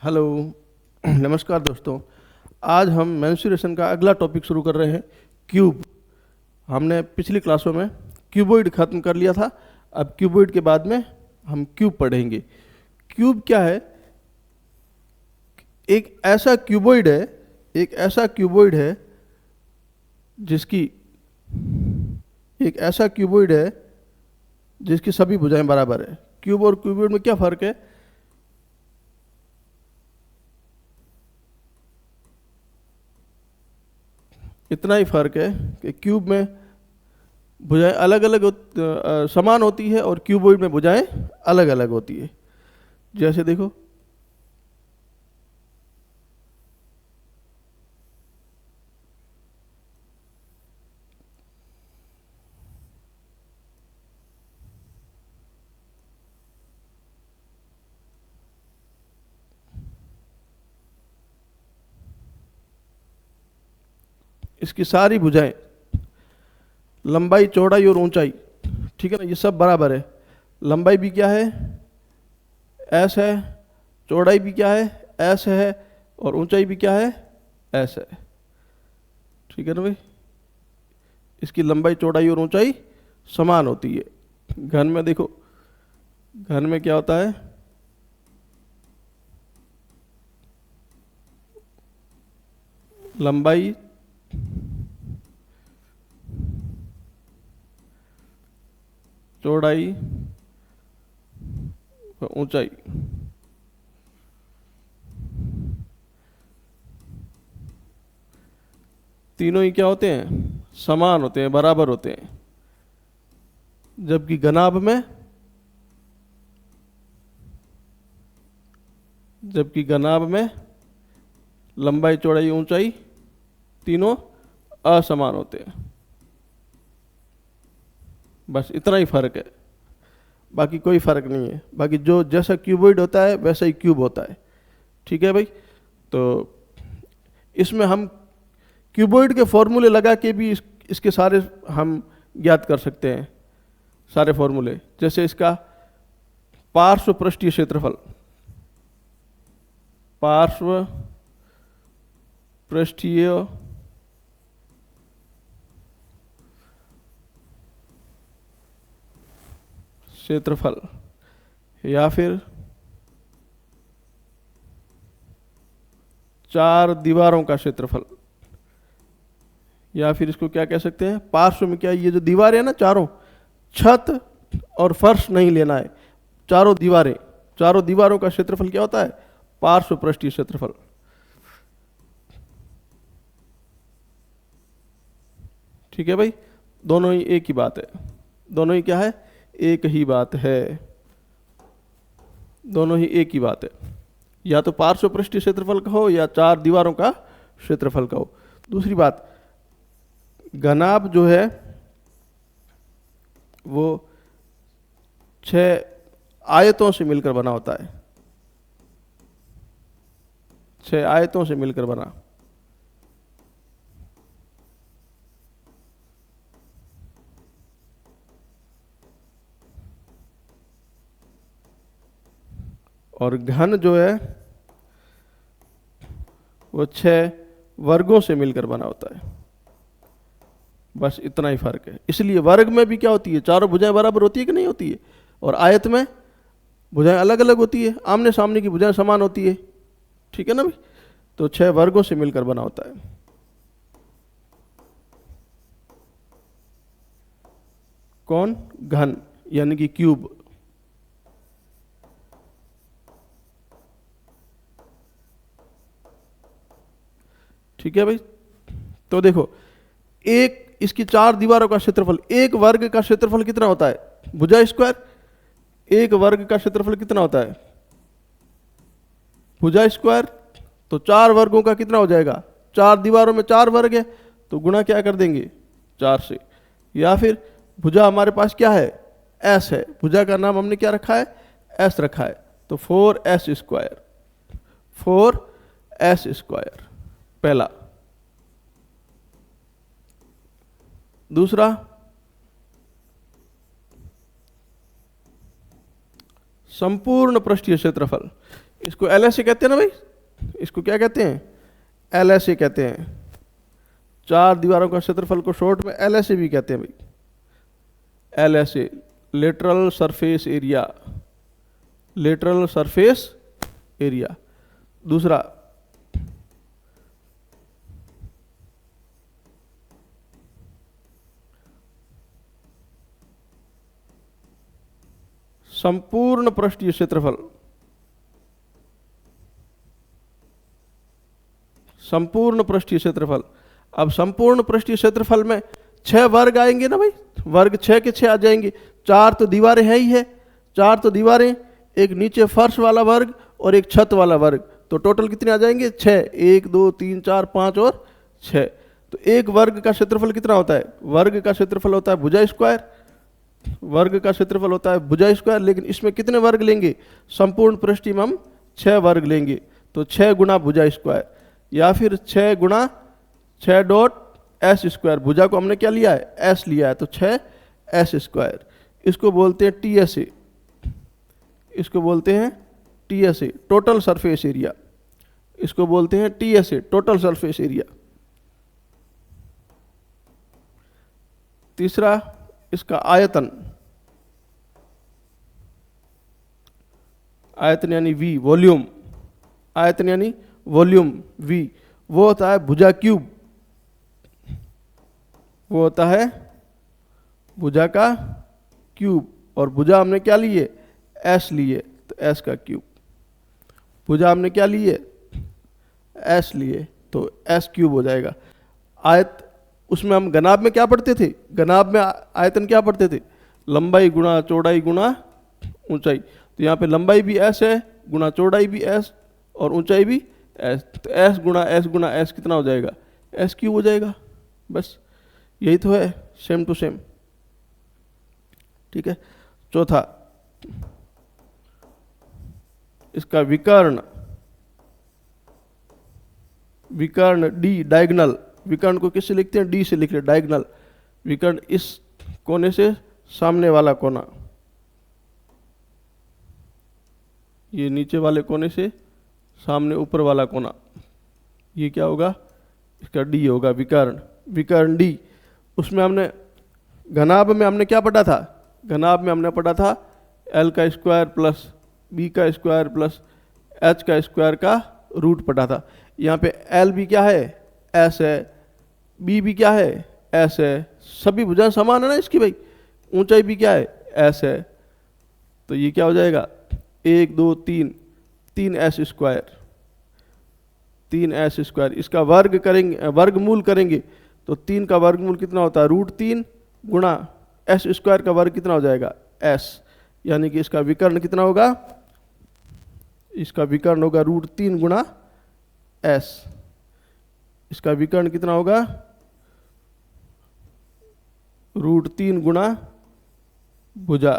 Hello. नमस्कार दोस्तों। आज हम मेंसुरेशन का अगला टॉपिक शुरू कर रहे हैं, क्यूब। हमने पिछली क्लासों में क्यूबॉइड खत्म कर लिया था। अब क्यूबॉइड के बाद में हम क्यूब पढ़ेंगे। क्यूब क्या है? एक ऐसा क्यूबॉइड है, एक ऐसा क्यूबॉइड है जिसकी एक ऐसा क्यूबॉइड है जिसकी सभी भुजाएं बराबर है। क्यूब और क्यूबॉइड में क्या फ़र्क है? इतना ही फर्क है कि क्यूब में भुजाएं अलग अलग समान होती है और क्यूबॉइड में भुजाएं अलग अलग होती है। जैसे देखो, इसकी सारी भुजाएं, लंबाई चौड़ाई और ऊंचाई, ठीक है ना, ये सब बराबर है। लंबाई भी क्या है? एस है। चौड़ाई भी क्या है? एस है। और ऊंचाई भी क्या है? एस है। ठीक है ना भाई? इसकी लंबाई चौड़ाई और ऊंचाई समान होती है। घन में देखो, घन में क्या होता है? लंबाई चौड़ाई और ऊंचाई, तीनों ही क्या होते हैं? समान होते हैं, बराबर होते हैं। जबकि घनाभ में लंबाई चौड़ाई ऊंचाई तीनों असमान होते हैं। बस इतना ही फर्क है, बाकी कोई फर्क नहीं है। बाकी जो जैसा क्यूबॉइड होता है वैसा ही क्यूब होता है। ठीक है भाई? तो इसमें हम क्यूबॉइड के फॉर्मूले लगा के भी इसके सारे हम ज्ञात कर सकते हैं, सारे फॉर्मूले। जैसे इसका पार्श्व पृष्ठीय क्षेत्रफल, पार्श्व पृष्ठीय क्षेत्रफल, या फिर चार दीवारों का क्षेत्रफल, या फिर इसको क्या कह सकते हैं? पार्श्व में क्या, ये जो दीवार है ना, चारों, छत और फर्श नहीं लेना है, चारों दीवारें, चारों दीवारों का क्षेत्रफल क्या होता है? पार्श्व पृष्ठीय क्षेत्रफल। ठीक है भाई? दोनों ही एक ही बात है। दोनों ही क्या है? एक ही बात है। दोनों ही एक ही बात है। या तो पार्श्व पृष्ठीय क्षेत्रफल का हो या चार दीवारों का क्षेत्रफल का हो। दूसरी बात, घनाभ जो है वो 6 आयतों से मिलकर बना होता है। 6 आयतों से मिलकर बना। और घन जो है वो 6 वर्गों से मिलकर बना होता है। बस इतना ही फर्क है। इसलिए वर्ग में भी क्या होती है? चारों भुजाएं बराबर होती है कि नहीं होती है? और आयत में भुजाएं अलग अलग होती है, आमने सामने की भुजाएं समान होती है। ठीक है ना भाई? तो 6 वर्गों से मिलकर बना होता है। कौन? घन, यानी कि क्यूब। ठीक है भाई? तो देखो, एक इसकी चार दीवारों का क्षेत्रफल, एक वर्ग का क्षेत्रफल कितना होता है? भुजा स्क्वायर। एक वर्ग का क्षेत्रफल कितना होता है? भुजा स्क्वायर। तो चार वर्गों का कितना हो जाएगा? चार दीवारों में चार वर्ग है, तो गुणा क्या कर देंगे? 4 से। या फिर भुजा हमारे पास क्या है? एस है। भुजा का नाम हमने क्या रखा है? एस रखा है। तो 4s स्क्वायर, 4s स्क्वायर पहला। दूसरा, संपूर्ण पृष्ठीय क्षेत्रफल। इसको एल ऐसे कहते हैं ना भाई, इसको क्या कहते हैं, एल ऐसे कहते हैं। चार दीवारों का क्षेत्रफल को शॉर्ट में एल ऐसे भी कहते हैं भाई, एल ऐसे, lateral surface area, lateral surface area. दूसरा संपूर्ण पृष्ठीय क्षेत्रफल, संपूर्ण पृष्ठीय क्षेत्रफल। अब संपूर्ण पृष्ठीय क्षेत्रफल में 6 वर्ग आएंगे ना भाई, वर्ग 6 के 6 आ जाएंगे। 4 तो दीवारें है ही है, 4 तो दीवारें, एक नीचे फर्श वाला वर्ग और एक छत वाला वर्ग, तो टोटल कितने आ जाएंगे 6, 1 2 3 4 5 और 6। तो एक वर्ग का क्षेत्रफल कितना होता है, वर्ग का क्षेत्रफल होता है भुजा स्क्वायर, वर्ग का क्षेत्रफल होता है भुजा स्क्वायर। लेकिन इसमें कितने वर्ग लेंगे, संपूर्ण पृष्ठीय में हम 6 वर्ग लेंगे, तो 6 गुना भुजा स्क्वायर, या फिर 6 गुना 6 डॉट एस स्क्वायर। भुजा को हमने क्या लिया है, एस लिया है, तो 6 एस स्क्वायर। इसको बोलते हैं टी एस ए, इसको बोलते हैं T S A, total surface area. इसको बोलते हैं T S A, total surface area. तीसरा इसका आयतन, आयतन यानी वी, वॉल्यूम, आयतन यानी वॉल्यूम वी, वो होता है भुजा क्यूब, वो होता है भुजा का क्यूब। और भुजा हमने क्या लिए, एस लिए, तो एस का क्यूब। भुजा हमने क्या लिए, एस लिए, तो एस क्यूब हो जाएगा। आयत, उसमें हम घनाभ में क्या पढ़ते थे, घनाभ में आयतन क्या पढ़ते थे, लंबाई गुणा चौड़ाई गुणा ऊंचाई। तो यहाँ पे लंबाई भी एस है, गुणा चौड़ाई भी एस और ऊंचाई भी एस, तो एस गुणा एस कितना हो जाएगा, एस क्यूब हो जाएगा। बस यही तो है, सेम टू सेम। ठीक है। चौथा इसका विकर्ण, विकर्ण डी, डायगनल। विकर्ण को किससे लिखते हैं, डी से लिख रहे, डायगनल। विकर्ण इस कोने से सामने वाला कोना, ये नीचे वाले कोने से सामने ऊपर वाला कोना, ये क्या होगा, इसका डी होगा विकर्ण, विकर्ण डी। उसमें हमने घनाभ में हमने क्या पढ़ा था, घनाभ में हमने पढ़ा था एल का स्क्वायर प्लस बी का स्क्वायर प्लस एच का स्क्वायर का रूट पढ़ा था। यहाँ पे एल भी क्या है, एस है, बी भी क्या है, एस है, सभी भुजाएं समान है ना इसकी भाई, ऊंचाई भी क्या है, एस है। तो ये क्या हो जाएगा, 1 2 3, 3 एस स्क्वायर, 3 एस स्क्वायर। इसका वर्ग करेंगे, वर्गमूल करेंगे, तो 3 का वर्गमूल कितना होता है, √3 गुणा एस स्क्वायर का वर्ग कितना हो जाएगा, एस। यानी कि इसका विकर्ण कितना होगा, इसका विकर्ण होगा √3 गुणा एस। इसका विकर्ण कितना होगा, √3 गुणा भुजा,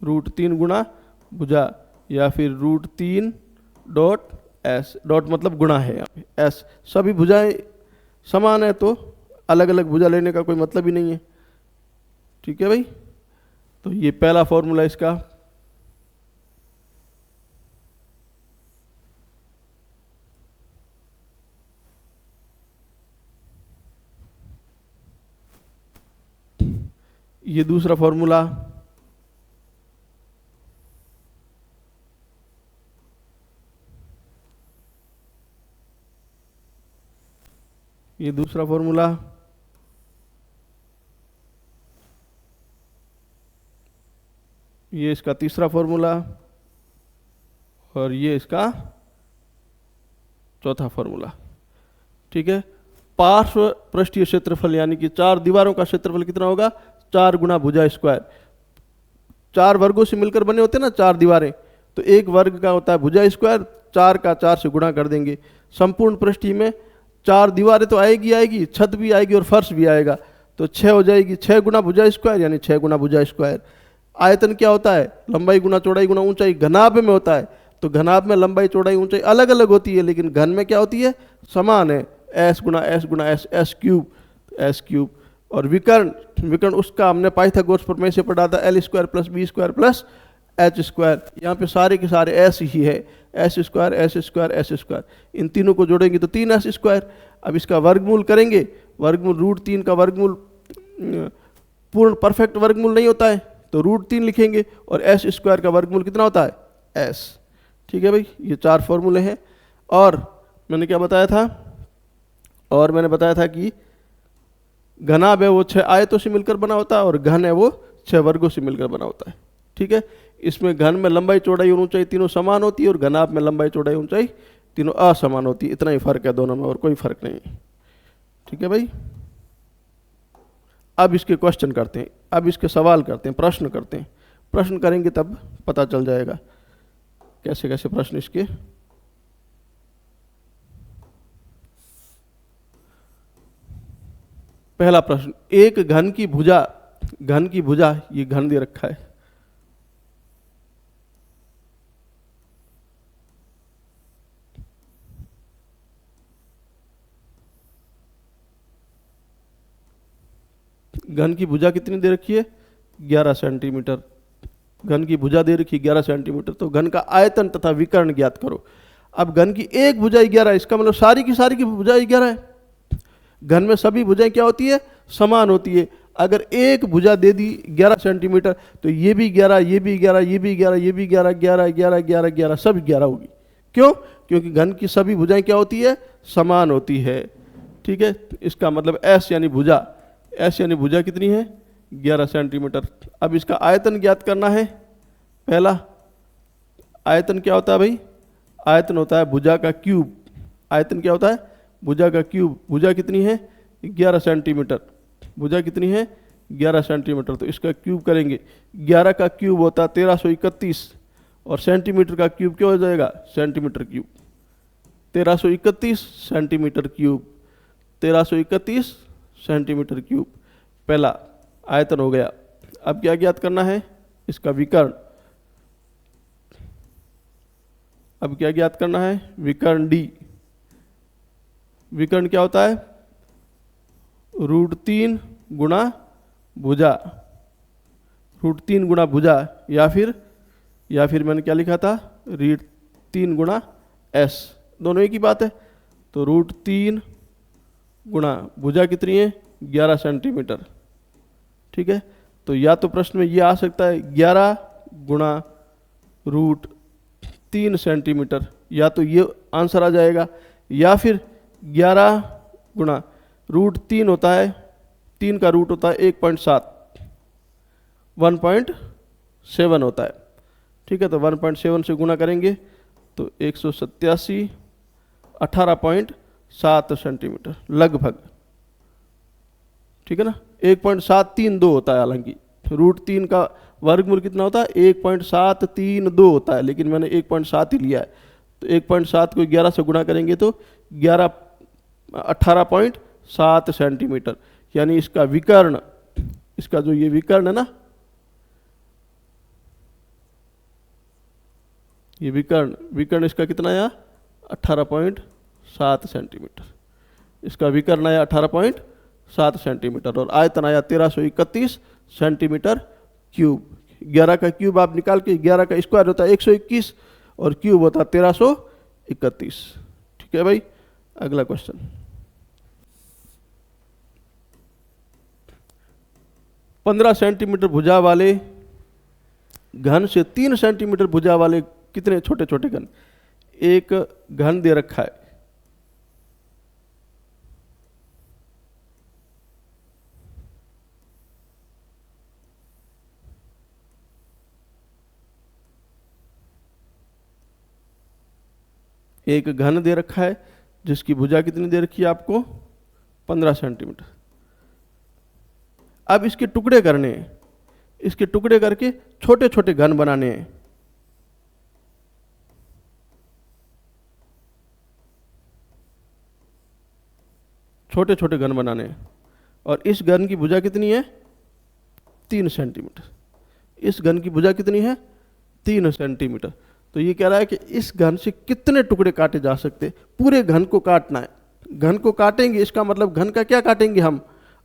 √3 गुणा भुजा, या फिर √3 डॉट एस, डॉट मतलब गुणा है यहाँ पे एस। सभी भुजाएं समान है तो अलग अलग भुजा लेने का कोई मतलब ही नहीं है। ठीक है भाई, तो ये पहला फॉर्मूला इसका। ये दूसरा फॉर्मूला, ये दूसरा फॉर्मूला, ये इसका तीसरा फॉर्मूला, और ये इसका चौथा फॉर्मूला। ठीक है। पार्श्व पृष्ठीय क्षेत्रफल यानी कि 4 दीवारों का क्षेत्रफल कितना होगा, 4 गुना भुजा स्क्वायर। 4 वर्गों से मिलकर बने होते हैं ना 4 दीवारें, तो एक वर्ग का होता है भुजा स्क्वायर, 4 का 4 से गुणा कर देंगे। संपूर्ण पृष्ठीय में 4 दीवारें तो आएगी, छत भी आएगी और फर्श भी आएगा, तो 6 हो जाएगी, 6 गुना भुजा स्क्वायर यानी 6 गुना भुजा स्क्वायर। आयतन क्या होता है, लंबाई गुना चौड़ाई गुना ऊंचाई। घनाभ में होता है, तो घनाभ में लंबाई चौड़ाई ऊंचाई अलग अलग होती है, लेकिन घन में क्या होती है, समान है, एस गुना S, S cube, S cube. और विकर्ण, विकर्ण उसका हमने पाइथागोरस प्रमेय से पढ़ा था, L square plus B square plus H square, यहाँ पे सारे के सारे एस ही है, S square S square S square, इन तीनों को जोड़ेंगे तो 3 एस स्क्वायर। अब इसका वर्गमूल करेंगे, वर्गमूल √3 का वर्गमूल पूर्ण परफेक्ट वर्गमूल नहीं होता है तो √3 लिखेंगे, और एस स्क्वायर का वर्गमूल कितना होता है एस। ठीक है भाई, ये 4 फॉर्मूले हैं। और मैंने क्या बताया था, और मैंने बताया था कि घनाभ है वो 6 आयतों से मिलकर बना होता है और घन है वो 6 वर्गों से मिलकर बना होता है। ठीक है, इसमें घन में लंबाई चौड़ाई और ऊंचाई तीनों समान होती है और घनाभ में लंबाई चौड़ाई ऊंचाई तीनों असमान होती है। इतना ही फर्क है दोनों में, और कोई फर्क नहीं है। ठीक है भाई, अब इसके क्वेश्चन करते हैं, अब इसके सवाल करते हैं, प्रश्न करते हैं। प्रश्न करेंगे तब पता चल जाएगा कैसे कैसे प्रश्न इसके। पहला प्रश्न, एक घन की भुजा, घन की भुजा, ये घन दे रखा है, घन की भुजा कितनी दे रखी है 11 सेंटीमीटर, घन की भुजा दे रखी है 11 सेंटीमीटर। तो घन का आयतन तथा विकर्ण ज्ञात करो। अब घन की एक भुजा 11, इसका मतलब सारी की भुजा 11 है। घन में सभी भुजाएं क्या होती है, समान होती है। अगर एक भुजा दे दी 11 सेंटीमीटर तो ये भी 11, ये भी 11, ये भी 11, ये भी 11, 11 11 11 11 सब 11 होगी। क्यों? क्योंकि घन की सभी भुजाएं क्या होती है, समान होती है। ठीक है, इसका मतलब एस यानी भुजा, एस यानी भुजा कितनी है 11 सेंटीमीटर। अब इसका आयतन ज्ञात करना है। पहला आयतन क्या होता है भाई, आयतन होता है भुजा का क्यूब। आयतन क्या होता है, भुजा का क्यूब। भुजा कितनी है 11 सेंटीमीटर, भुजा कितनी है 11 सेंटीमीटर, तो इसका क्यूब करेंगे। 11 का क्यूब होता है 1331, और सेंटीमीटर का क्यूब क्या हो जाएगा, centimetre cube. 1331 centimetre cube, 1331 centimetre cube. पहला आयतन हो गया। अब क्या ज्ञात करना है, इसका विकर्ण। अब क्या ज्ञात करना है, विकर्ण डी। विकर्ण क्या होता है, √3 गुणा भुजा, √3 गुणा भुजा, या फिर मैंने क्या लिखा था, √3 गुणा एस, दोनों एक ही बात है। तो √3 गुणा भुजा कितनी है 11 सेंटीमीटर। ठीक है, तो या तो प्रश्न में ये आ सकता है 11 गुणा √3 सेंटीमीटर, या तो ये आंसर आ जाएगा, या फिर 11 गुणा √3 होता है, 3 का रूट होता है 1.7, 1.7 होता है। ठीक है, तो 1.7 से गुणा करेंगे तो 187, 18.7 सेंटीमीटर लगभग। ठीक है ना, 1.732 होता है। हालांकि √3 का वर्गमूल कितना होता है 1.732 होता है, लेकिन मैंने 1.7 ही लिया है। तो 1.7 को 11 से गुणा करेंगे तो 18.7 सेंटीमीटर, यानी इसका विकर्ण, इसका जो ये विकर्ण है ना, ये विकर्ण इसका कितना आया 18.7 सेंटीमीटर। इसका विकर्ण आया 18.7 सेंटीमीटर और आयतन आया 1331 सेंटीमीटर क्यूब। 11 का क्यूब आप निकाल के, 11 का स्क्वायर होता है 121 और क्यूब होता है 1331। ठीक है भाई, अगला क्वेश्चन। पंद्रह सेंटीमीटर भुजा वाले घन से 3 सेंटीमीटर भुजा वाले कितने छोटे छोटे घन, एक घन दे रखा है। एक घन दे रखा है जिसकी भुजा कितनी दे रखी है आपको 15 सेंटीमीटर। अब इसके टुकड़े करने हैं, इसके टुकड़े करके छोटे छोटे घन बनाने हैं। छोटे छोटे घन बनाने हैं और इस घन की भुजा कितनी है 3 सेंटीमीटर। इस घन की भुजा कितनी है 3 सेंटीमीटर। तो ये कह रहा है कि इस घन से कितने टुकड़े काटे जा सकते, पूरे घन को काटना है। घन को काटेंगे, इसका मतलब घन का क्या काटेंगे, हम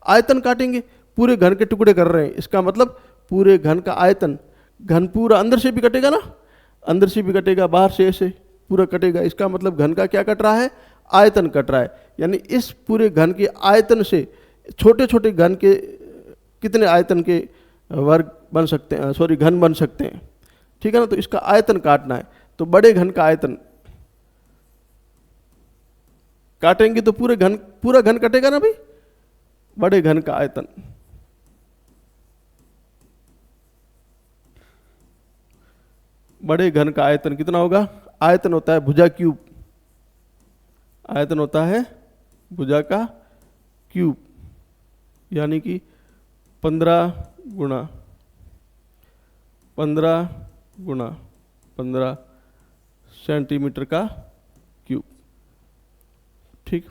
आयतन काटेंगे। पूरे घन के टुकड़े कर रहे हैं, इसका मतलब पूरे घन का आयतन घन पूरा अंदर से भी कटेगा ना, अंदर से भी कटेगा, बाहर से ऐसे पूरा कटेगा। इसका मतलब घन का क्या कट रहा है, आयतन कट रहा है। यानी इस पूरे घन के आयतन से छोटे छोटे घन के कितने आयतन के वर्ग बन सकते हैं, सॉरी घन बन सकते हैं, ठीक है ना। तो इसका आयतन काटना है, तो बड़े घन का आयतन काटेंगे तो पूरा घन कटेगा ना भाई। बड़े घन का आयतन, बड़े घन का आयतन कितना होगा, आयतन होता है भुजा क्यूब, आयतन होता है भुजा का क्यूब, यानी कि 15 गुणा 15 गुणा 15 सेंटीमीटर का क्यूब, ठीक।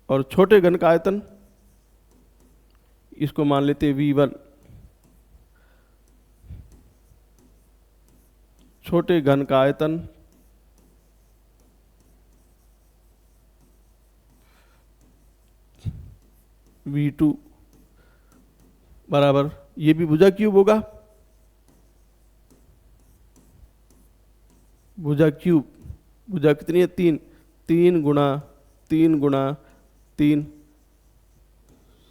और छोटे घन का आयतन इसको मान लेते हैं V1, छोटे घन का आयतन V2 बराबर, ये भी भुजा क्यूब होगा, भुजा क्यूब, भुजा कितनी है 3, 3 गुणा 3 गुणा 3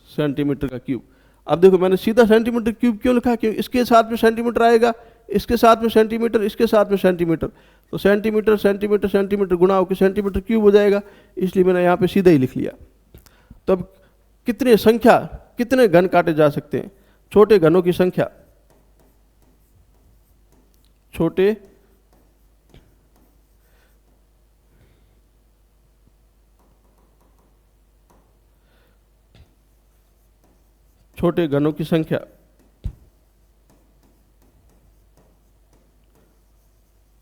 सेंटीमीटर का क्यूब। अब देखो मैंने सीधा सेंटीमीटर क्यूब क्यों लिखा, क्योंकि इसके साथ में सेंटीमीटर आएगा, इसके साथ में सेंटीमीटर, इसके साथ में सेंटीमीटर, तो सेंटीमीटर सेंटीमीटर सेंटीमीटर गुणा होकर सेंटीमीटर क्यूब हो जाएगा, इसलिए मैंने यहाँ पे सीधा ही लिख लिया। तो अब कितने संख्या, कितने घन काटे जा सकते हैं, छोटे घनों की संख्या, छोटे छोटे घनों की संख्या,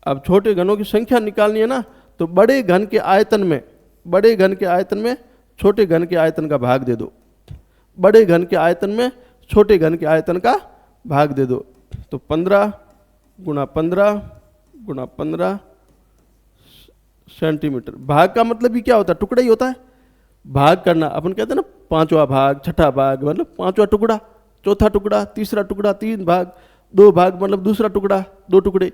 अब छोटे घनों की संख्या निकालनी है ना, तो बड़े घन के आयतन में, बड़े घन के आयतन में छोटे घन के आयतन का भाग दे दो, बड़े घन के आयतन में छोटे घन के आयतन का भाग दे दो, तो 15 गुणा 15 गुणा 15 सेंटीमीटर। भाग का मतलब भी क्या होता है, टुकड़ा ही होता है। भाग करना अपन कहते हैं ना, 5वां भाग, 6ठा भाग मतलब 5वां टुकड़ा, 4था टुकड़ा, 3रा टुकड़ा, 3 भाग, 2 भाग मतलब दूसरा टुकड़ा, 2 टुकड़े,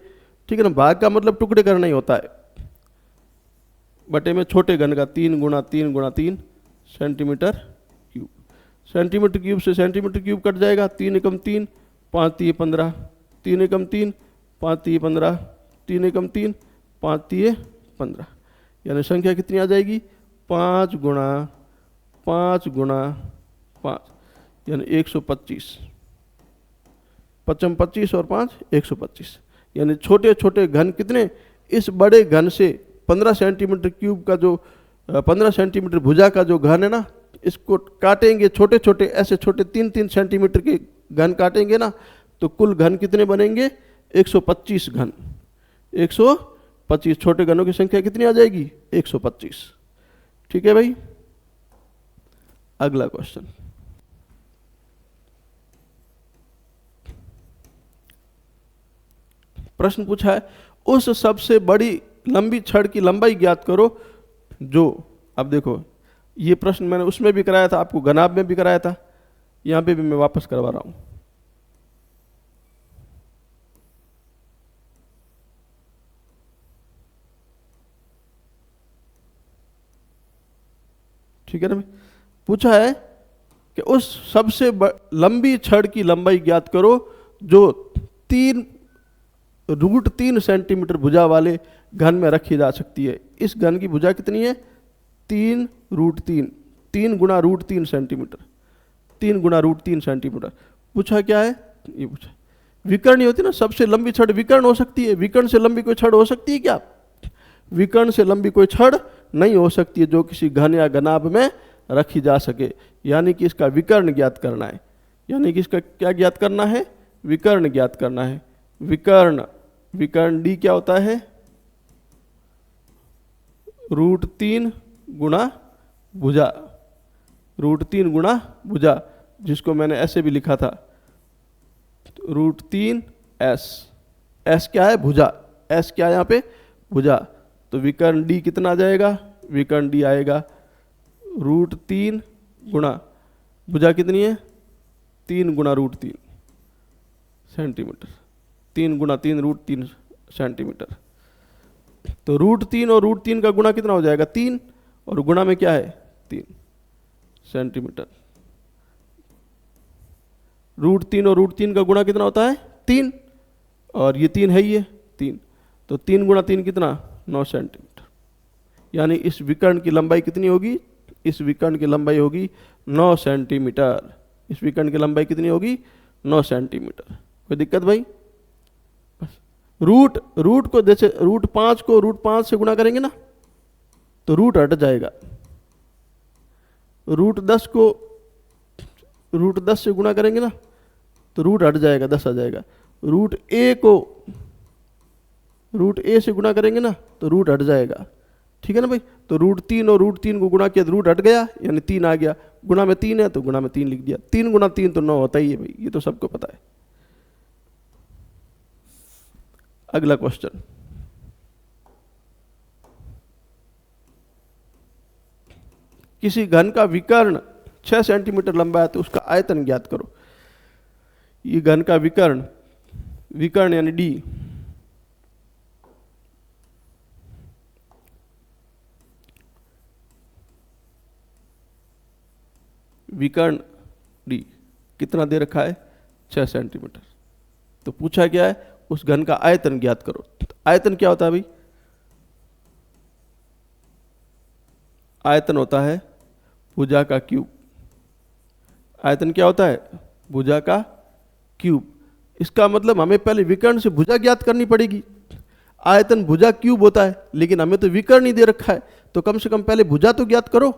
ठीक है ना। भाग का मतलब टुकड़े करना ही होता है। बटे में छोटे घन का 3 गुणा 3 गुणा 3 सेंटीमीटर क्यूब, सेंटीमीटर क्यूब से सेंटीमीटर क्यूब कट जाएगा, 3 एकम 3, 5 3 15, 3 एकम 3, 5 3 15, 3 एकम 3, 5 3 15, यानी संख्या कितनी आ जाएगी, 5 गुणा 5 गुणा 5 यानी 125, 55 25 और 5 125, यानी छोटे छोटे घन कितने, इस बड़े घन से 15 सेंटीमीटर क्यूब का जो 15 सेंटीमीटर भुजा का जो घन है ना, इसको काटेंगे छोटे छोटे, ऐसे छोटे 3-3 सेंटीमीटर के घन काटेंगे ना, तो कुल घन कितने बनेंगे, 125 घन, 125 छोटे घनों की संख्या कितनी आ जाएगी, 125, ठीक है भाई। अगला क्वेश्चन, प्रश्न पूछा है, उस सबसे बड़ी लंबी छड़ की लंबाई ज्ञात करो जो, अब देखो ये प्रश्न मैंने उसमें भी कराया था, आपको घनाभ में भी कराया था, यहां पे भी मैं वापस करवा रहा हूं। ठीक है ना, पूछा है कि उस सबसे लंबी छड़ की लंबाई ज्ञात करो जो 3√3 सेंटीमीटर भुजा वाले घन में रखी जा सकती है। इस घन की भुजा कितनी है, 3√3, 3 गुणा √3 सेंटीमीटर, 3 गुणा √3 सेंटीमीटर। पूछा क्या है, ये पूछा विकर्ण होती ना, सबसे लंबी छड़ विकर्ण हो सकती है, विकर्ण से लंबी कोई छड़ हो सकती है क्या, विकर्ण से लंबी कोई छड़ नहीं हो सकती है जो किसी घन या घनाभ में रखी जा सके, यानी कि इसका विकर्ण ज्ञात करना है, यानी कि इसका क्या ज्ञात करना है, विकर्ण ज्ञात करना है। विकर्ण, विकर्ण डी क्या होता है, √3 गुणा भुजा, √3 गुणा भुजा, जिसको मैंने ऐसे भी लिखा था √3 एस, एस क्या है भुजा, एस क्या है यहाँ पे भुजा, तो विकर्ण डी कितना आ जाएगा, विकर्ण डी आएगा √3 गुणा भुजा कितनी है, 3 गुणा √3 सेंटीमीटर, 3 गुणा 3 √3 सेंटीमीटर। तो √3 और √3 का गुणा कितना हो जाएगा 3, और गुणा में क्या है 3 सेंटीमीटर। √3 और √3 का गुणा कितना होता है 3, और ये 3 है, ये 3, तो 3 गुणा 3 कितना 9 सेंटीमीटर। यानी इस विकर्ण की लंबाई कितनी होगी, इस विकर्ण की लंबाई होगी 9 सेंटीमीटर। इस विकर्ण की लंबाई कितनी होगी 9 सेंटीमीटर। कोई दिक्कत भाई? रूट को जैसे √5 को √5 से गुणा करेंगे ना तो रूट हट जाएगा। √10 को √10 से गुणा करेंगे ना तो रूट हट जाएगा, 10 आ जाएगा। √a को √a से गुणा करेंगे ना तो रूट हट जाएगा, ठीक है ना भाई। तो √3 और √3 को गुणा किया तो रूट हट गया, यानी 3 आ गया। गुणा में 3 है तो गुणा में 3 लिख दिया। 3 गुणा 3 तो 9 होता ही है भाई, ये तो सबको पता है। अगला क्वेश्चन, किसी घन का विकर्ण 6 सेंटीमीटर लंबा है तो उसका आयतन ज्ञात करो। ये घन का विकर्ण, विकर्ण यानी डी, विकर्ण डी कितना दे रखा है 6 सेंटीमीटर। तो पूछा क्या है उस घन का आयतन ज्ञात करो। तो आयतन क्या होता है भाई? आयतन होता है भुजा का क्यूब। आयतन क्या होता है? भुजा का क्यूब। इसका मतलब हमें पहले विकर्ण से भुजा ज्ञात करनी पड़ेगी। आयतन भुजा क्यूब होता है, लेकिन हमें तो विकर्ण ही दे रखा है, तो कम से कम पहले भुजा तो ज्ञात करो।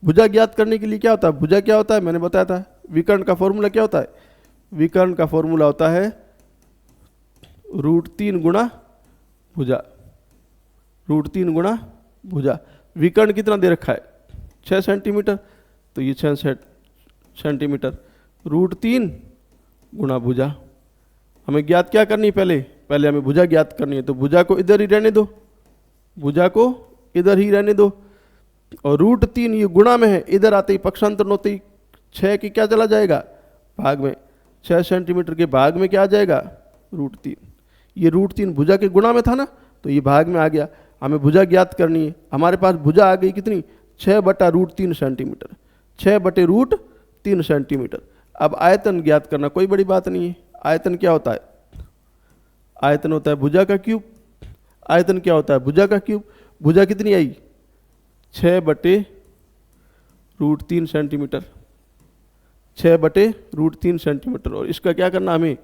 भुजा ज्ञात करने के लिए क्या होता है? भुजा क्या होता है मैंने बताया था। विकर्ण का फॉर्मूला क्या होता है? विकर्ण का फॉर्मूला होता है √3 गुणा भुजा, √3 गुणा भुजा। विकर्ण कितना दे रखा है 6 सेंटीमीटर, तो ये 6 सेंटीमीटर। √3 गुणा भुजा। हमें ज्ञात क्या करनी है? पहले हमें भुजा ज्ञात करनी है, तो भुजा को इधर ही रहने दो, भुजा को इधर ही रहने दो। और √3 ये गुणा में है, इधर आते ही पक्षांतर होते ही 6 की क्या चला जाएगा भाग में, 6 सेंटीमीटर के भाग में क्या आ जाएगा √3। ये √3 भुजा के गुणा में था ना, तो ये भाग में आ गया। हमें भुजा ज्ञात करनी है, हमारे पास भुजा आ गई कितनी 6/√3 सेंटीमीटर, 6/√3 सेंटीमीटर। अब आयतन ज्ञात करना कोई बड़ी बात नहीं है। आयतन क्या होता है? आयतन होता है भुजा का क्यूब। आयतन क्या होता है? भुजा का क्यूब। भुजा कितनी आई 6/√3 सेंटीमीटर, 6/√3 सेंटीमीटर। और इसका क्या करना हमें?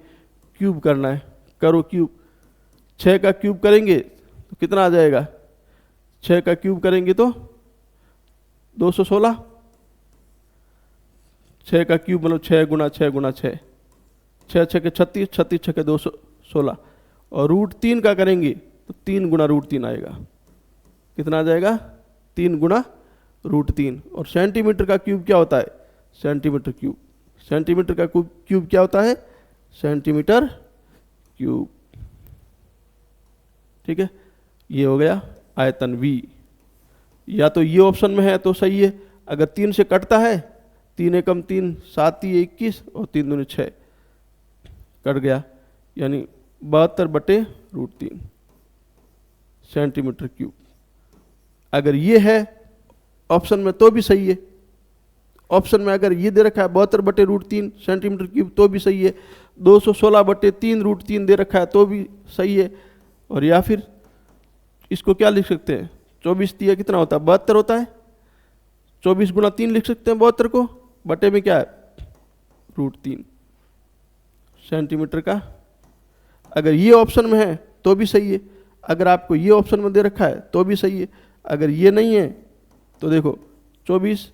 क्यूब करना है। करो क्यूब। 6 का क्यूब करेंगे तो कितना आ जाएगा? 6 का क्यूब करेंगे तो 216। 6 का क्यूब मतलब 6 गुणा 6 गुणा 6, 6 6 के 36, 36 6 के 216। और √3 का करेंगे तो 3 गुणा √3 आएगा। कितना आ जाएगा? 3 गुणा √3। और सेंटीमीटर का क्यूब क्या होता है? Centimetre cube. सेंटीमीटर का क्यूब क्या होता है? Centimetre cube. ठीक है, ये हो गया आयतन V। या तो ये ऑप्शन में है तो सही है। अगर 3 से कटता है, 3 एकम 3, 7 × 21 और 3 दूनी 6, कट गया, यानी 72/√3 सेंटीमीटर क्यूब। अगर ये है ऑप्शन में तो भी सही है। ऑप्शन में अगर ये दे रखा है 72/√3 सेंटीमीटर क्यूब तो भी सही है। 216/3 √3 दे रखा है तो भी सही है। और या फिर इसको क्या लिख सकते हैं? 24 × 3 कितना होता है? 72 होता है। 24 गुणा 3 लिख सकते हैं 72 को। बटे में क्या है? √3 सेंटीमीटर का। अगर ये ऑप्शन में है तो भी सही है। अगर आपको ये ऑप्शन में दे रखा है तो भी सही है। अगर ये नहीं है तो देखो 24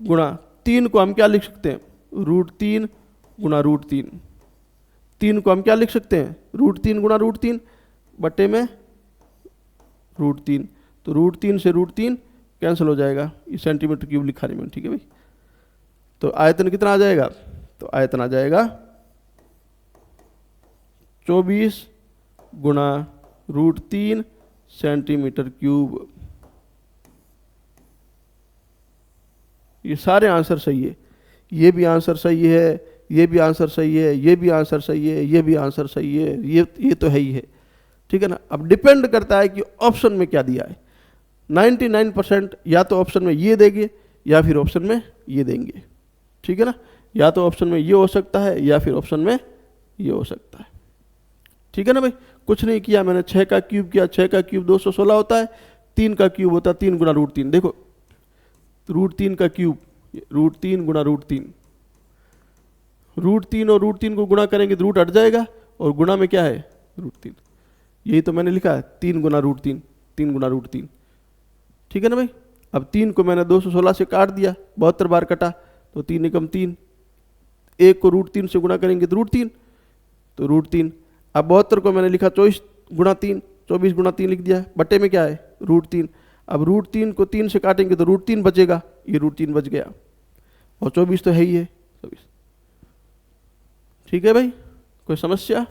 गुणा 3 को हम क्या लिख सकते हैं? √3 गुणा √3। 3 को हम क्या लिख सकते हैं? √3 गुणा √3 बटे में √3। तो √3 से √3 कैंसिल हो जाएगा। ये सेंटीमीटर क्यूब लिखा नहीं मैंने, ठीक है भाई। तो आयतन कितना आ जाएगा? तो आयतन आ जाएगा 24 गुणा √3 सेंटीमीटर क्यूब। ये सारे आंसर सही है। ये भी आंसर सही है, ये भी आंसर सही है, ये भी आंसर सही है, ये भी आंसर सही है, ये तो है ही है, ठीक है ना। अब डिपेंड करता है कि ऑप्शन में क्या दिया है। 99% या तो ऑप्शन में ये देंगे या फिर ऑप्शन में ये देंगे, ठीक है ना। या तो ऑप्शन में ये हो सकता है या फिर ऑप्शन में ये हो सकता है, ठीक है ना भाई। कुछ नहीं किया मैंने, 6 का क्यूब किया, 6 का क्यूब 216 होता है, 3 का क्यूब होता है 3 गुना √3। देखो √3 का क्यूब, √3 गुना √3, √3 और √3 को गुणा करेंगे तो रूट हट जाएगा, और गुणा में क्या है √3। यही तो मैंने लिखा है 3 गुना √3, 3 गुना √3, ठीक है ना भाई। अब 3 को मैंने 216 से काट दिया, 72 बार कटा, तो 3 एकम 3, 1 को √3 से गुणा करेंगे तो √3, तो √3। अब 72 को मैंने लिखा 24 गुना 3, 24 गुना 3 लिख दिया, बटे में क्या है √3। अब √3 को 3 से काटेंगे तो √3 बचेगा, ये √3 बच गया, और 24 तो है ही है 24, ठीक है भाई। कोई समस्या?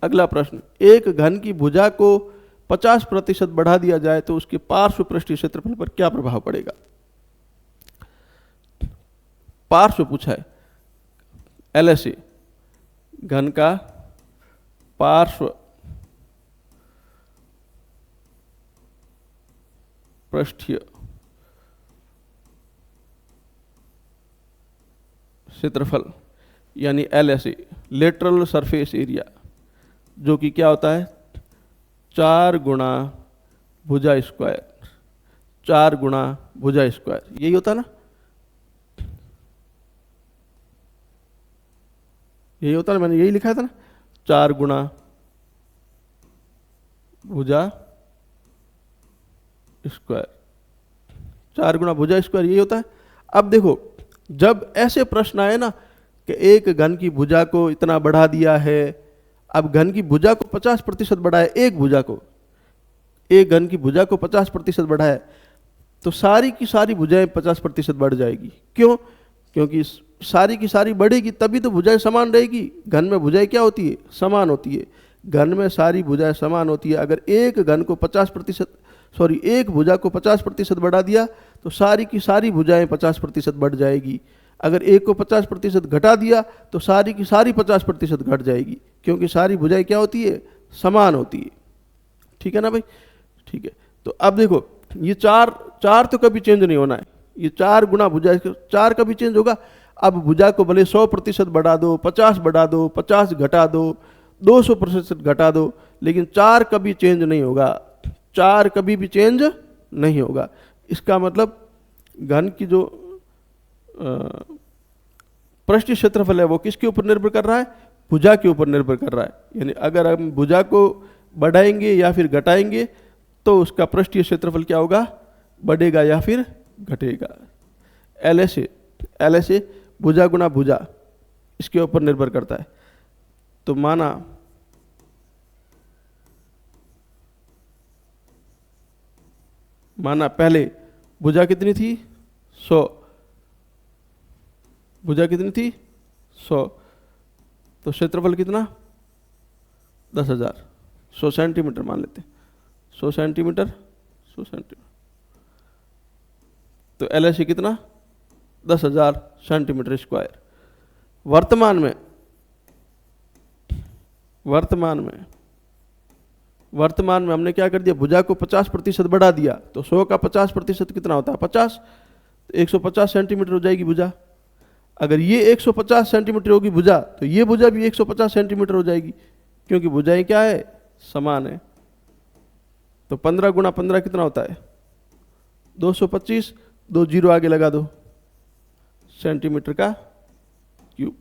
अगला प्रश्न, एक घन की भुजा को 50% बढ़ा दिया जाए तो उसके पार्श्व पृष्ठीय क्षेत्रफल पर क्या प्रभाव पड़ेगा। पार्श्व पूछा है, LSA, घन का पार्श्व पृष्ठीय क्षेत्रफल यानी LSA, लेटरल सरफेस एरिया, जो कि क्या होता है 4 गुणा भुजा स्क्वायर, 4 गुणा भुजा स्क्वायर, यही होता है ना, यही होता है, मैंने यही लिखा था ना, 4 गुणा भुजा स्क्वायर, 4 गुणा भुजा स्क्वायर, यही होता है। अब देखो जब ऐसे प्रश्न आए ना कि एक घन की भुजा को इतना बढ़ा दिया है, अब घन की भुजा को 50% बढ़ाया, एक भुजा को, एक घन की भुजा को 50% बढ़ाया, तो सारी की सारी भुजाएं 50% बढ़ जाएगी। क्यों? क्योंकि सारी की सारी बढ़ेगी तभी तो भुजाएं समान रहेगी। घन में भुजाएं क्या होती है, समान होती है, घन में सारी भुजाएं समान होती है। अगर एक घन को 50%, सॉरी एक भुजा को 50% बढ़ा दिया तो सारी की सारी भुजाएं 50% बढ़ जाएगी। अगर एक को 50% घटा दिया तो सारी की सारी 50% घट जाएगी, क्योंकि सारी भुजाएं क्या होती है, समान होती है, ठीक है ना भाई। ठीक है, तो अब देखो ये चार तो कभी चेंज नहीं होना है, ये 4 गुना भुजा, 4 कभी चेंज होगा। अब भुजा को भले 100% बढ़ा दो, 50 बढ़ा दो, 50 घटा दो, 200% घटा दो, लेकिन 4 कभी चेंज नहीं होगा, 4 कभी भी चेंज नहीं होगा। इसका मतलब घन की जो पृष्ठीय क्षेत्रफल है वो किसके ऊपर निर्भर कर रहा है, भुजा के ऊपर निर्भर कर रहा है। यानी अगर हम भुजा को बढ़ाएंगे या फिर घटाएंगे तो उसका पृष्ठीय क्षेत्रफल क्या होगा, बढ़ेगा या फिर घटेगा। LSA भुजा गुना भुजा, इसके ऊपर निर्भर करता है। तो माना पहले भुजा कितनी थी 100, भुजा कितनी थी 100, तो क्षेत्रफल कितना 10,000, 100 सेंटीमीटर मान लेते हैं, 100 सेंटीमीटर, 100 सेंटीमीटर, तो LSA कितना 10,000 सेंटीमीटर स्क्वायर। वर्तमान में हमने क्या कर दिया, भुजा को 50% बढ़ा दिया, तो 100 का 50% कितना होता है 50, तो 150 सेंटीमीटर हो जाएगी भुजा। अगर ये 150 सेंटीमीटर होगी भुजा, तो ये भुजा भी 150 सेंटीमीटर हो जाएगी, क्योंकि भुजाएं क्या है, समान है। तो 15 गुना 15 कितना होता है 225, 2 जीरो आगे लगा दो, सेंटीमीटर का क्यूब।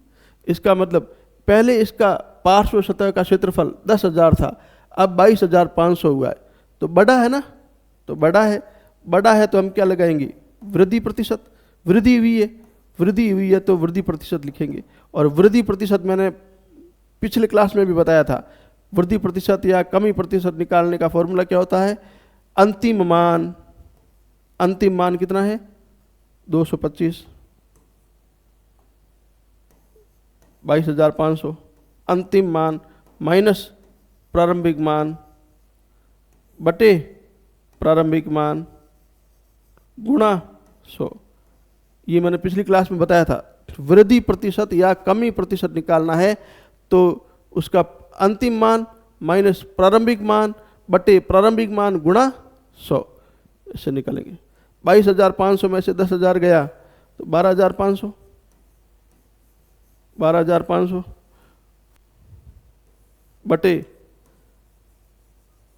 इसका मतलब पहले इसका पार्श्व सतह का क्षेत्रफल 10,000 था, अब 22,500 हुआ है, तो बड़ा है ना, तो बड़ा है तो हम क्या लगाएंगे, वृद्धि प्रतिशत, वृद्धि हुई है तो वृद्धि प्रतिशत लिखेंगे। और वृद्धि प्रतिशत मैंने पिछले क्लास में भी बताया था, वृद्धि प्रतिशत या कमी प्रतिशत निकालने का फॉर्मूला क्या होता है, अंतिम मान कितना है 225, 22,500, अंतिम मान माइनस प्रारंभिक मान बटे प्रारंभिक मान गुणा 100। ये मैंने पिछली क्लास में बताया था, वृद्धि प्रतिशत या कमी प्रतिशत निकालना है तो उसका अंतिम मान माइनस प्रारंभिक मान बटे प्रारंभिक मान गुणा 100, इससे निकालेंगे। 22,500 में से 10,000 गया तो 12,500, 12,500 बटे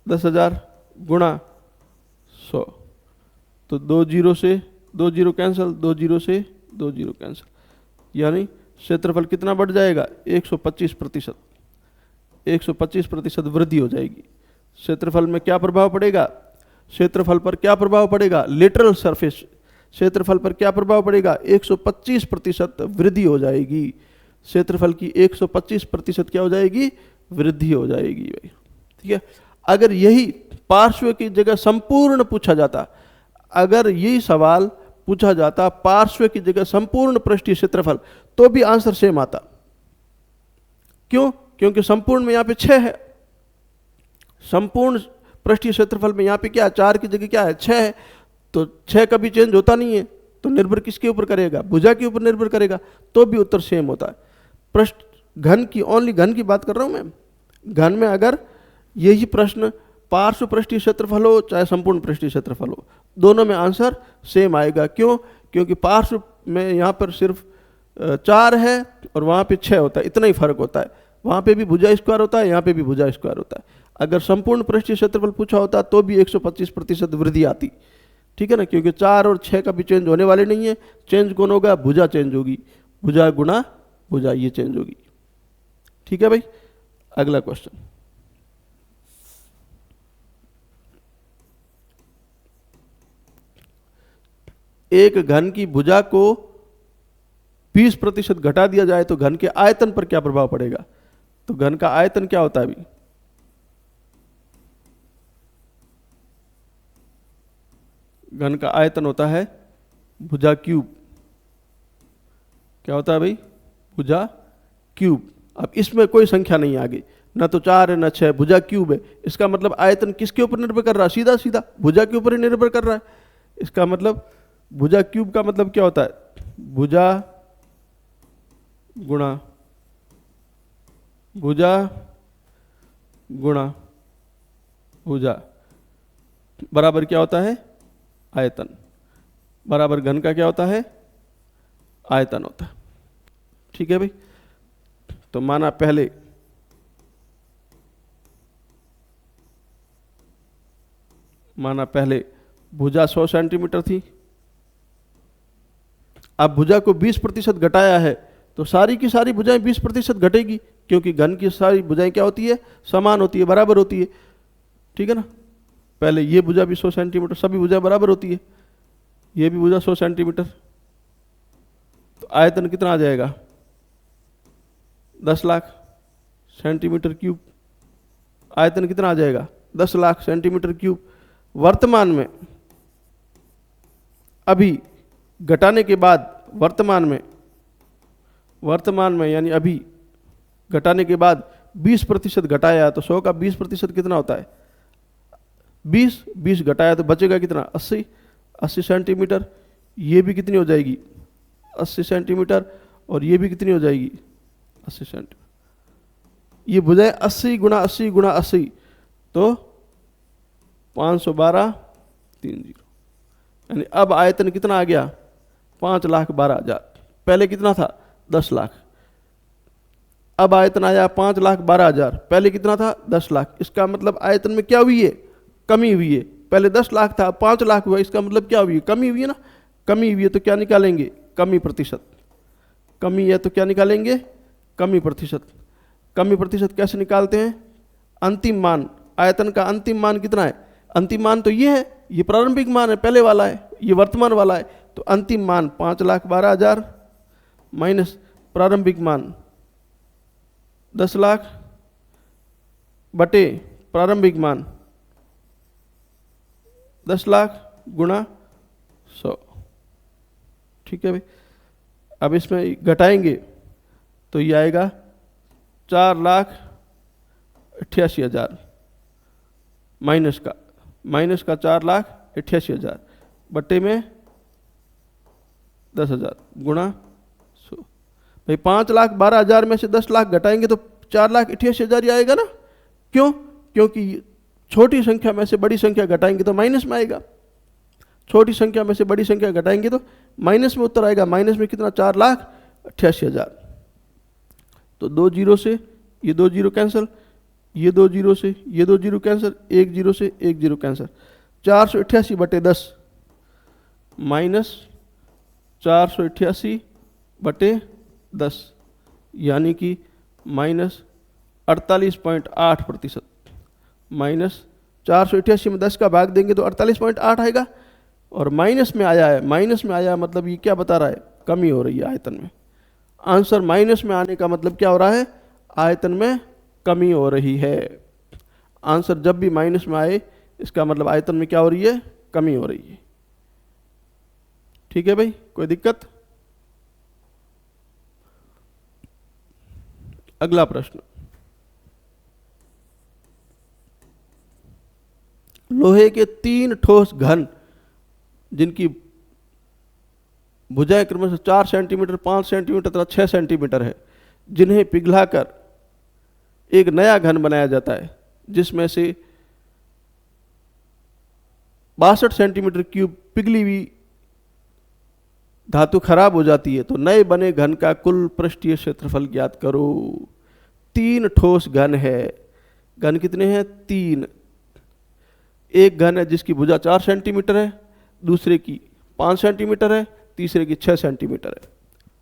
10,000 गुणा 100, तो 2 जीरो से 2 जीरो कैंसिल, 2 जीरो से 2 जीरो कैंसिल, यानी क्षेत्रफल कितना बढ़ जाएगा? 125%। 125% वृद्धि हो जाएगी। क्षेत्रफल में क्या प्रभाव पड़ेगा? क्षेत्रफल पर क्या प्रभाव पड़ेगा? लेटरल सरफेस क्षेत्रफल पर क्या प्रभाव पड़ेगा? 125% वृद्धि हो जाएगी। क्षेत्रफल की 125% क्या हो जाएगी? वृद्धि हो जाएगी भाई, ठीक है। अगर यही पार्श्व की जगह संपूर्ण पूछा जाता, अगर यही सवाल पूछा जाता पार्श्व की जगह संपूर्ण पृष्ठीय क्षेत्रफल, तो भी आंसर सेम आता। क्यों? क्योंकि संपूर्ण में यहाँ पे 6 है, संपूर्ण पृष्ठीय क्षेत्रफल में यहाँ पे क्या 4 की जगह क्या है 6 है, तो 6 कभी चेंज होता नहीं है, तो निर्भर किसके ऊपर करेगा? भुजा के ऊपर निर्भर करेगा, तो भी उत्तर सेम होता है। पृष्ठ घन की, ओनली घन की बात कर रहा हूँ मैं। घन में अगर यही प्रश्न पार्श्व पृष्ठीय क्षेत्रफल हो चाहे संपूर्ण पृष्ठीय क्षेत्रफल हो, दोनों में आंसर सेम आएगा। क्यों? क्योंकि पार्श्व में यहाँ पर सिर्फ 4 है और वहाँ पे 6 होता है, इतना ही फर्क होता है। वहाँ पे भी भुजा स्क्वायर होता है, यहाँ पे भी भुजा स्क्वायर होता है। अगर संपूर्ण पृष्ठीय क्षेत्रफल पूछा होता तो भी 125% वृद्धि आती, ठीक है ना, क्योंकि 4 और 6 का भी चेंज होने वाले नहीं है। चेंज कौन होगा? भुजा चेंज होगी, भुजा गुणा भुजा ये चेंज होगी, ठीक है भाई। अगला क्वेश्चन, एक घन की भुजा को 20% घटा दिया जाए तो घन के आयतन पर क्या प्रभाव पड़ेगा? तो घन का आयतन क्या होता है अभी? घन का आयतन होता है भुजा क्यूब। क्या होता है भाई? भुजा क्यूब। अब इसमें कोई संख्या नहीं आगे, ना तो 4 है ना 6, भुजा क्यूब है। इसका मतलब आयतन किसके ऊपर निर्भर कर रहा है? सीधा सीधा भुजा के ऊपर ही निर्भर कर रहा है। इसका मतलब भुजा क्यूब का मतलब क्या होता है? भुजा गुणा भुजा गुणा भुजा बराबर क्या होता है? आयतन। बराबर घन का क्या होता है? आयतन होता है, ठीक है भाई। तो माना पहले भुजा 100 सेंटीमीटर थी, अब भुजा को 20% घटाया है तो सारी की सारी भुजाएं 20% घटेगी, क्योंकि घन की सारी भुजाएं क्या होती है? समान होती है, बराबर होती है, ठीक है ना। पहले ये भुजा भी 100 सेंटीमीटर, सभी भुजाएं बराबर होती है, ये भी भुजा 100 सेंटीमीटर, तो आयतन कितना आ जाएगा? 10 लाख सेंटीमीटर क्यूब। आयतन कितना आ जाएगा? 10 लाख सेंटीमीटर क्यूब। वर्तमान में अभी घटाने के बाद वर्तमान में यानी अभी घटाने के बाद 20% घटाया तो 100 का 20% कितना होता है? 20 घटाया तो बचेगा कितना? 80 सेंटीमीटर। ये भी कितनी हो जाएगी? 80 सेंटीमीटर। और ये भी कितनी हो जाएगी? 80 सेंटीमीटर। ये भुजाएं 80 गुणा 80 गुणा 80 तो 512 30, यानी अब आयतन कितना आ गया? 5,12,000। पहले कितना था? 10 लाख। अब आयतन आया 5,12,000, पहले कितना था? 10 लाख। इसका मतलब आयतन में क्या हुई है? कमी हुई है। पहले 10 लाख था, 5 लाख हुआ, इसका मतलब क्या हुई है? कमी हुई है ना। कमी हुई है तो क्या निकालेंगे? कमी प्रतिशत। कमी है तो क्या निकालेंगे? कमी प्रतिशत। कमी प्रतिशत कैसे निकालते हैं? अंतिम मान, आयतन का अंतिम मान कितना है? अंतिम मान तो ये है, ये प्रारंभिक मान है, पहले वाला है, ये वर्तमान वाला है, तो अंतिम मान 5,12,000 माइनस प्रारंभिक मान 10 लाख बटे प्रारंभिक मान 10 लाख गुणा 100, ठीक है भाई। अब इसमें घटाएंगे तो ये आएगा 4,88,000 माइनस का माइनस का 4,88,000 बट्टे में 10,000 गुणा 100। भाई 5,12,000 में से 10 लाख घटाएंगे तो 4,88,000 ही आएगा ना। क्यों? क्योंकि छोटी संख्या में से बड़ी संख्या घटाएंगे तो माइनस में आएगा, छोटी संख्या में से बड़ी संख्या घटाएंगे तो माइनस में उत्तर आएगा। माइनस में कितना? 4,88,000। तो 2 जीरो से ये 2 जीरो कैंसिल, ये 2 जीरो से ये 2 जीरो कैंसिल, 1 जीरो से 1 जीरो कैंसिल। 488 बटे 10 माइनस 488 बटे 10 यानी कि माइनस 48.8%। माइनस 488 में 10 का भाग देंगे तो 48.8 आएगा और माइनस में आया है। माइनस में आया मतलब ये क्या बता रहा है? कमी हो रही है आयतन में। आंसर माइनस में आने का मतलब क्या हो रहा है? आयतन में कमी हो रही है। आंसर जब भी माइनस में आए इसका मतलब आयतन में क्या हो रही है? कमी हो रही है। ठीक है भाई, कोई दिक्कत? अगला प्रश्न, लोहे के 3 ठोस घन जिनकी भुजाएं क्रमशः 4 सेंटीमीटर, 5 सेंटीमीटर तथा 6 सेंटीमीटर है, जिन्हें पिघलाकर एक नया घन बनाया जाता है जिसमें से 62 सेंटीमीटर क्यूब पिघली हुई धातु खराब हो जाती है, तो नए बने घन का कुल पृष्ठीय क्षेत्रफल ज्ञात करो। 3 ठोस घन है। घन कितने हैं? 3। एक घन है जिसकी भुजा 4 सेंटीमीटर है, दूसरे की 5 सेंटीमीटर है, तीसरे की 6 सेंटीमीटर है।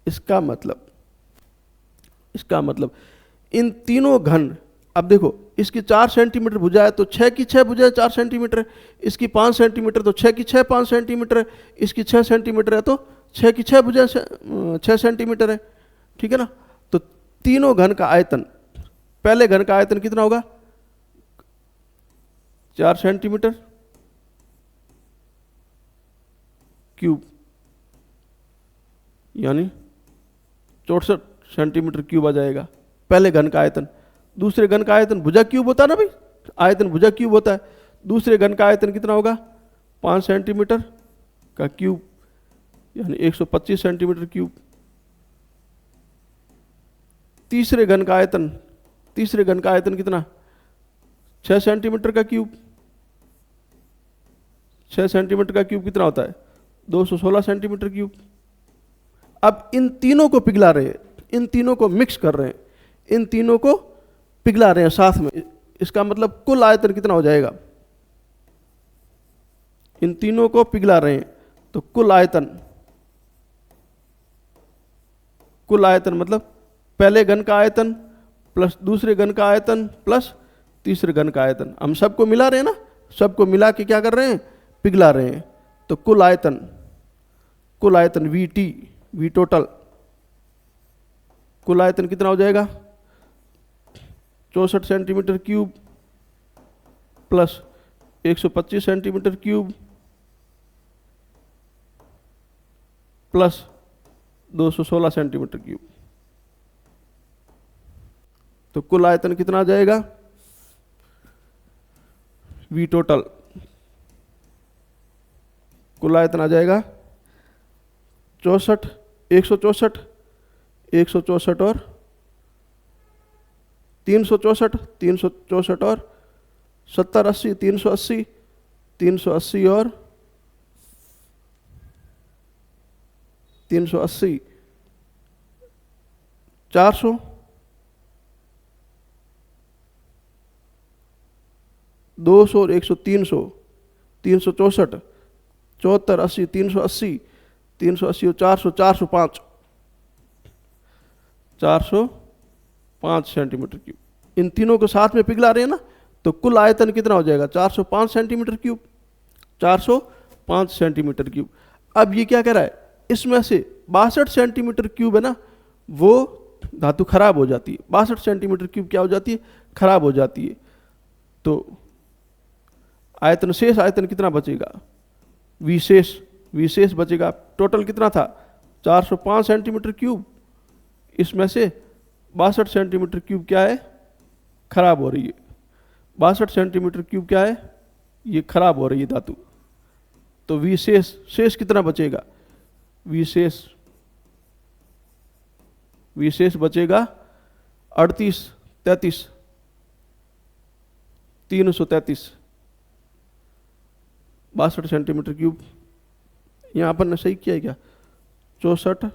इसका मतलब इन तीनों घन, अब देखो इसकी 4 सेंटीमीटर भुजा है तो 6 की 6 भुजा 4 सेंटीमीटर है, इसकी 5 सेंटीमीटर तो 6 की 6 5 सेंटीमीटर है, इसकी 6 सेंटीमीटर है तो 6 की 6 भुजा 6 सेंटीमीटर है। ठीक है ना। तो तीनों घन का आयतन, पहले घन का आयतन कितना होगा? 4 सेंटीमीटर क्यूब यानी 64 सेंटीमीटर क्यूब आ जाएगा पहले घन का आयतन। दूसरे घन का आयतन भुजा क्यूब होता है ना भाई, आयतन भुजा क्यूब होता है। दूसरे घन का आयतन कितना होगा? 5 सेंटीमीटर का क्यूब यानी 125 सेंटीमीटर क्यूब। तीसरे घन का आयतन कितना? 6 सेंटीमीटर का क्यूब। 6 सेंटीमीटर का क्यूब कितना होता है? 216 सेंटीमीटर क्यूब। अब इन तीनों को पिघला रहे हैं, इन तीनों को मिक्स कर रहे हैं, इन तीनों को पिघला रहे हैं साथ में। इसका मतलब कुल आयतन कितना हो जाएगा? इन तीनों को पिघला रहे हैं तो कुल आयतन मतलब पहले घन का आयतन प्लस दूसरे घन का आयतन प्लस तीसरे घन का आयतन। हम सबको मिला रहे हैं ना, सबको मिला के क्या कर रहे हैं? पिघला रहे हैं। तो कुल आयतन वी टोटल, कुल आयतन कितना हो जाएगा? 64 centimetre cube plus 125 centimetre cube plus 216 centimetre cube. तो कुल आयतन कितना आ जाएगा? वी टोटल कुल आयतन आ जाएगा 64, 164, 164 और 364, 364 और 70, 80, 380, 380 और 380, 400, 200 और 100, 300, 364, 74, 80, 380, 380 और 400, 405, 405 सेंटीमीटर क्यूब। इन तीनों को साथ में पिघला रहे हैं ना, तो कुल आयतन कितना हो जाएगा? 405 सेंटीमीटर क्यूब, 405 सेंटीमीटर क्यूब। अब ये क्या कह रहा है? इसमें से 62 सेंटीमीटर क्यूब है ना, वो धातु खराब हो जाती है। 62 सेंटीमीटर क्यूब क्या हो जाती है? खराब हो जाती है। तो आयतन, शेष आयतन कितना बचेगा? विशेष बचेगा। टोटल कितना था? 405 सेंटीमीटर क्यूब। इसमें से 62 सेंटीमीटर क्यूब क्या है? खराब हो रही है। 62 सेंटीमीटर क्यूब क्या है? ये खराब हो रही है धातु, तो विशेष शेष कितना बचेगा, विशेष बचेगा 38 33 333 62 सेंटीमीटर क्यूब। यहाँ पर ने सही किया है क्या, 64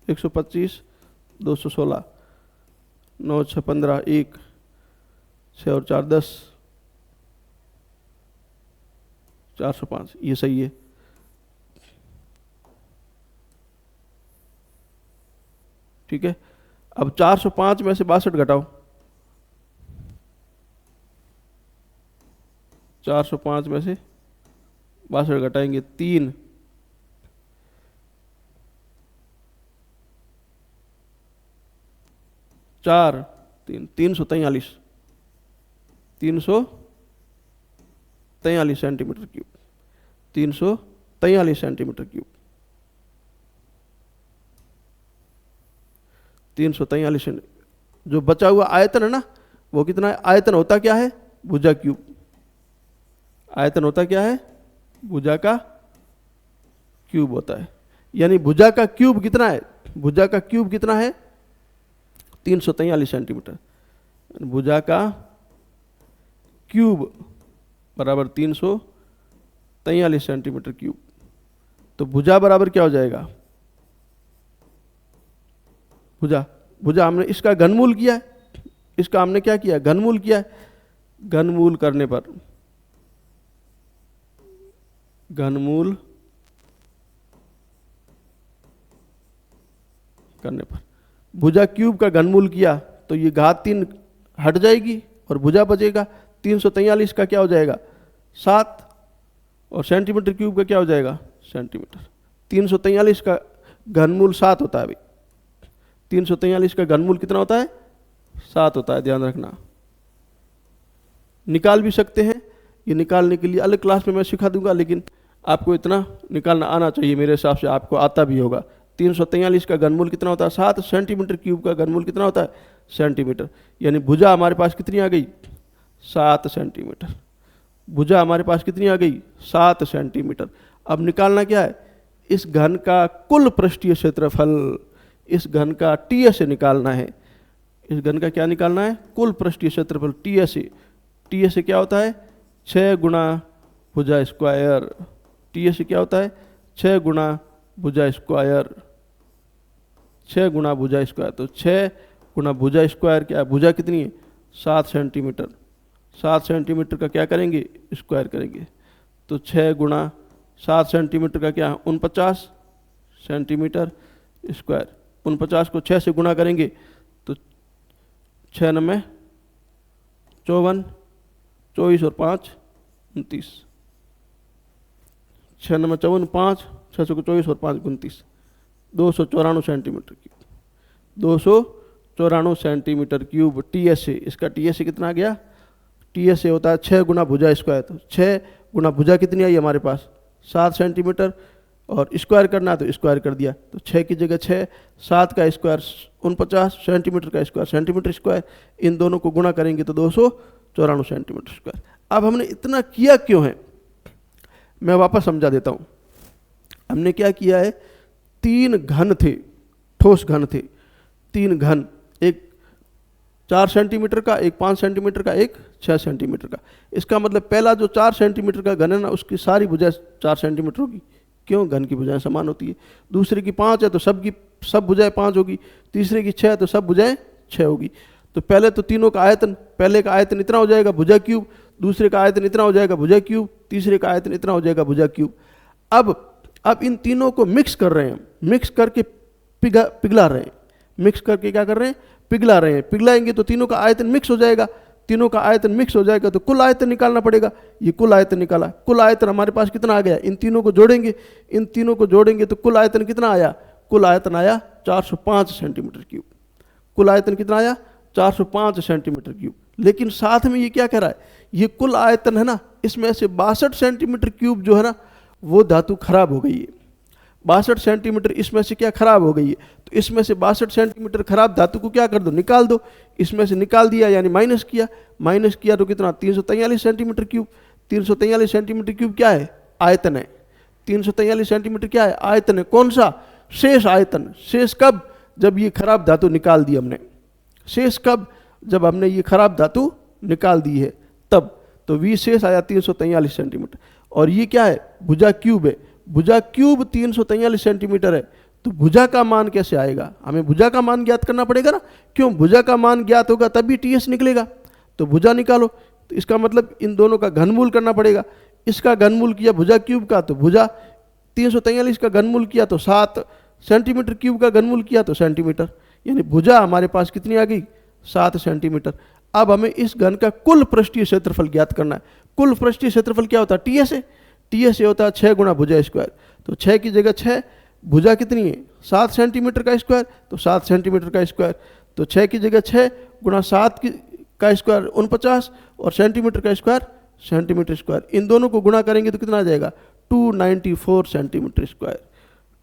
125 216 9 6 15 1 6 और 4 10 405, ये सही है। ठीक है, अब 405 में से 62 घटाओ, 405 में से 62 घटाएंगे 3 4 3 343 सेंटीमीटर क्यूब, 343 सेंटीमीटर क्यूब, 343। जो बचा हुआ आयतन है ना, वो कितना है, आयतन होता क्या है, भुजा क्यूब। आयतन होता क्या है, भुजा का क्यूब होता है। यानी भुजा का क्यूब कितना है, भुजा का क्यूब कितना है 343 सेंटीमीटर। भुजा का क्यूब बराबर 343 सेंटीमीटर क्यूब। तो भुजा बराबर क्या हो जाएगा, भुजा हमने इसका घनमूल किया है, इसका हमने क्या किया, घनमूल किया है। घनमूल करने पर भुजा क्यूब का घनमूल किया तो ये घात 3 हट जाएगी और भुजा बचेगा। 343 का क्या हो जाएगा 7 और सेंटीमीटर क्यूब का क्या हो जाएगा सेंटीमीटर। 343 का घनमूल 7 होता है। अभी 343 का घनमूल कितना होता है 7 होता है, ध्यान रखना। निकाल भी सकते हैं, ये निकालने के लिए अलग क्लास में मैं सिखा दूंगा, लेकिन आपको इतना निकालना आना चाहिए, मेरे हिसाब से आपको आता भी होगा। 343 का घनमूल कितना होता है 7, सेंटीमीटर क्यूब का घनमूल कितना होता है सेंटीमीटर। यानी भुजा हमारे पास कितनी आ गई 7 सेंटीमीटर। भुजा हमारे पास कितनी आ गई 7 सेंटीमीटर। अब निकालना क्या है, इस घन का कुल पृष्ठीय क्षेत्रफल, इस घन का टीएस से निकालना है। इस घन का क्या निकालना है, कुल पृष्ठीय क्षेत्रफल टीएस से। टीएस से क्या होता है 6 गुणा भुजा स्क्वायर। टीएस से क्या होता है 6 गुणा भुजा स्क्वायर, 6 गुणा भुजा स्क्वायर। तो 6 गुणा भुजा स्क्वायर क्या है, भुजा कितनी है 7 सेंटीमीटर। 7 सेंटीमीटर का क्या करेंगे स्क्वायर करेंगे, तो 6 गुणा 7 सेंटीमीटर का क्या 49 सेंटीमीटर स्क्वायर। 49 को 6 से गुणा करेंगे तो 6 9 54, 24 और 5 29। 6 9 54 5, 6 को 24 और 5 29, 294 centimetre cube. 294 centimetre cube TS से। इसका टीएस से कितना आ गया, टीएस से होता है 6 गुना भुजा स्क्वायर। तो 6 गुना भुजा कितनी आई हमारे पास 7 सेंटीमीटर, और स्क्वायर करना है तो स्क्वायर कर दिया। तो 6 की जगह 6, 7 का स्क्वायर 49 सेंटीमीटर का स्क्वायर सेंटीमीटर स्क्वायर, इन दोनों को गुणा करेंगे तो 294 सेंटीमीटर स्क्वायर। अब हमने इतना किया क्यों है, मैं वापस समझा देता हूँ। हमने क्या किया है, 3 घन थे, ठोस घन थे, 3 घन, एक 4 सेंटीमीटर का, एक 5 सेंटीमीटर का, एक 6 सेंटीमीटर का। इसका मतलब पहला जो 4 सेंटीमीटर का घन है ना, उसकी सारी भुजा 4 सेंटीमीटर होगी। क्यों, घन की भुजाएं समान होती है। दूसरे की 5 है तो सब भुजाएं 5 होगी। तीसरे की 6 है तो सब भुजाएं 6 होगी। तो पहले तो तीनों का आयतन, पहले का आयतन इतना हो जाएगा भुजा क्यूब, दूसरे का आयतन इतना हो जाएगा भुजा क्यूब, तीसरे का आयतन इतना हो जाएगा भुजा क्यूब। अब इन तीनों को मिक्स कर रहे हैं, मिक्स करके पिघला रहे हैं। मिक्स करके क्या कर रहे हैं, पिघला रहे हैं। पिघलाएंगे तो तीनों का आयतन मिक्स हो जाएगा। तीनों का आयतन मिक्स हो जाएगा तो कुल आयतन निकालना पड़ेगा। ये कुल आयतन निकाला। कुल आयतन हमारे पास कितना आ गया, इन तीनों को जोड़ेंगे, इन तीनों को जोड़ेंगे तो कुल आयतन कितना आया, कुल आयतन आया 405 सेंटीमीटर क्यूब। कुल आयतन कितना आया 405 सेंटीमीटर क्यूब। लेकिन साथ में ये क्या कह रहा है, ये कुल आयतन है ना, इसमें से 62 सेंटीमीटर क्यूब जो है ना, वो धातु खराब हो गई है। 62 सेंटीमीटर इसमें से क्या खराब हो गई है, तो इसमें से 62 सेंटीमीटर खराब धातु को क्या कर दो, निकाल दो। इसमें से निकाल दिया यानी माइनस किया तो कितना 343 सेंटीमीटर क्यूब। 343 सेंटीमीटर क्यूब क्या है? आयतन है। 343 सेंटीमीटर क्या है? आयतन है। कौन सा? शेष आयतन। शेष कब? जब ये खराब धातु निकाल दी हमने। शेष कब? जब हमने ये खराब धातु निकाल दी है तब। तो वी शेष आया 343 सेंटीमीटर। और ये क्या है? भुजा क्यूब है। भुजा क्यूब 343 सेंटीमीटर है। तो भुजा का मान कैसे आएगा? हमें भुजा का मान ज्ञात करना पड़ेगा ना। क्यों? भुजा का मान ज्ञात होगा तभी टीएस निकलेगा। तो भुजा निकालो, तो इसका मतलब इन दोनों का घनमूल करना पड़ेगा। इसका घनमूल किया भुजा क्यूब का, तो भुजा 343 का घनमूल किया तो 7 सेंटीमीटर, क्यूब का घनमूल किया तो सेंटीमीटर, यानी भुजा हमारे पास कितनी आ गई? 7 सेंटीमीटर। अब हमें इस घन का कुल पृष्ठीय क्षेत्रफल ज्ञात करना है। कुल पृष्ठीय क्षेत्रफल क्या होता है? टीएस है। टीएस ये होता है 6 गुणा भुजा स्क्वायर। तो 6 की जगह 6, भुजा कितनी है? 7 सेंटीमीटर का स्क्वायर, तो 7 सेंटीमीटर का स्क्वायर। तो 6 की जगह 6 गुणा 7 का स्क्वायर 49, और सेंटीमीटर का स्क्वायर सेंटीमीटर स्क्वायर। इन दोनों को गुणा करेंगे तो कितना आ जाएगा? 294 सेंटीमीटर स्क्वायर।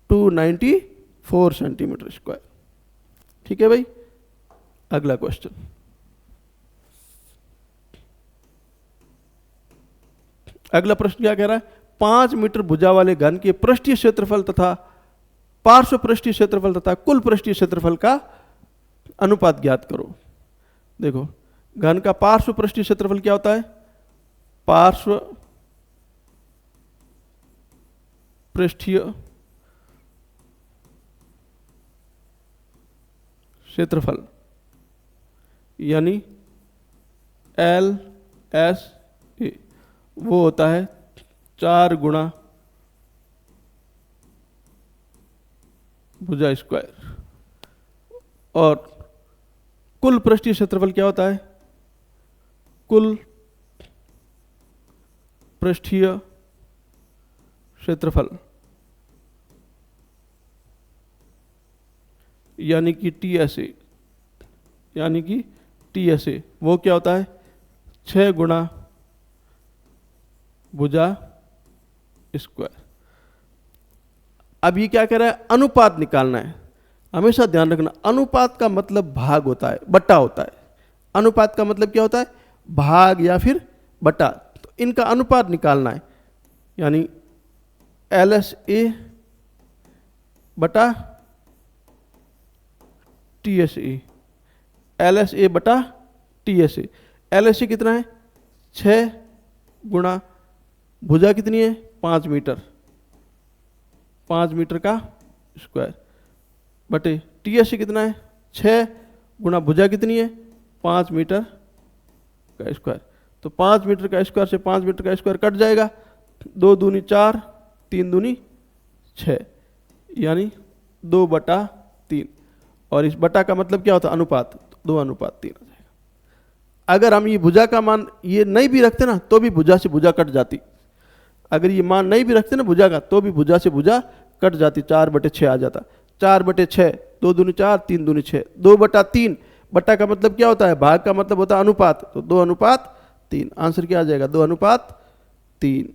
294 centimetre square. ठीक है भाई। अगला क्वेश्चन, अगला प्रश्न क्या कह रहा है? 5 मीटर भुजा वाले घन के पृष्ठीय क्षेत्रफल तथा पार्श्व पृष्ठीय क्षेत्रफल तथा कुल पृष्ठीय क्षेत्रफल का अनुपात ज्ञात करो। देखो, घन का पार्श्व पृष्ठीय क्षेत्रफल क्या होता है? पार्श्व पृष्ठीय क्षेत्रफल यानी LSA, वो होता है 4 गुणा भुजा स्क्वायर। और कुल पृष्ठीय क्षेत्रफल क्या होता है? कुल पृष्ठीय क्षेत्रफल यानी कि TSA, यानी कि TSA वो क्या होता है? 6 गुणा भुजा स्क्वायर। अब ये क्या कह रहा है? अनुपात निकालना है। हमेशा ध्यान रखना, अनुपात का मतलब भाग होता है, बट्टा होता है। अनुपात का मतलब क्या होता है? भाग या फिर बट्टा। तो इनका अनुपात निकालना है, यानी LSA बटा TSA। LSA बटा TSA। LSA कितना है? 6 गुणा भुजा कितनी है? 5 मीटर, 5 मीटर का स्क्वायर, बटे TSA कितना है? 6 गुणा भुजा कितनी है? 5 मीटर का स्क्वायर। तो 5 मीटर का स्क्वायर से 5 मीटर का स्क्वायर कट जाएगा। 2 दूनी 4, 3 दूनी 6, यानी 2/3। और इस बटा का मतलब क्या होता है? अनुपात। 2/3 आ जाएगा। अगर हम ये भुजा का मान ये नहीं भी रखते ना, तो भी भुजा से भुजा कट जाती। अगर ये मान नहीं भी रखते ना भुजा का, तो भी भुजा से भुजा कट जाती। 4/6 आ जाता। 4/6, 2 दूनी 4, 3 दूनी 6, 2/3। बट्टा का मतलब क्या होता है? भाग का मतलब होता है अनुपात। तो 2/3। आंसर क्या आ जाएगा? 2/3।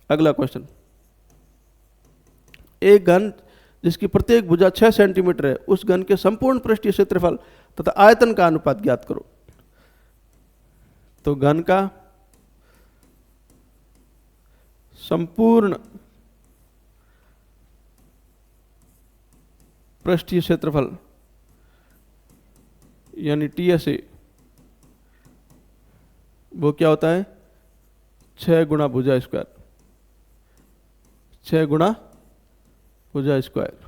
अगला क्वेश्चन, एक घन जिसकी प्रत्येक भुजा 6 सेंटीमीटर है, उस घन के संपूर्ण पृष्ठीय क्षेत्रफल तथा आयतन का अनुपात ज्ञात करो। तो घन का संपूर्ण पृष्ठीय क्षेत्रफल यानी TSA वो क्या होता है? 6 गुणा भुजा स्क्वायर, 6 गुणा भुजा स्क्वायर।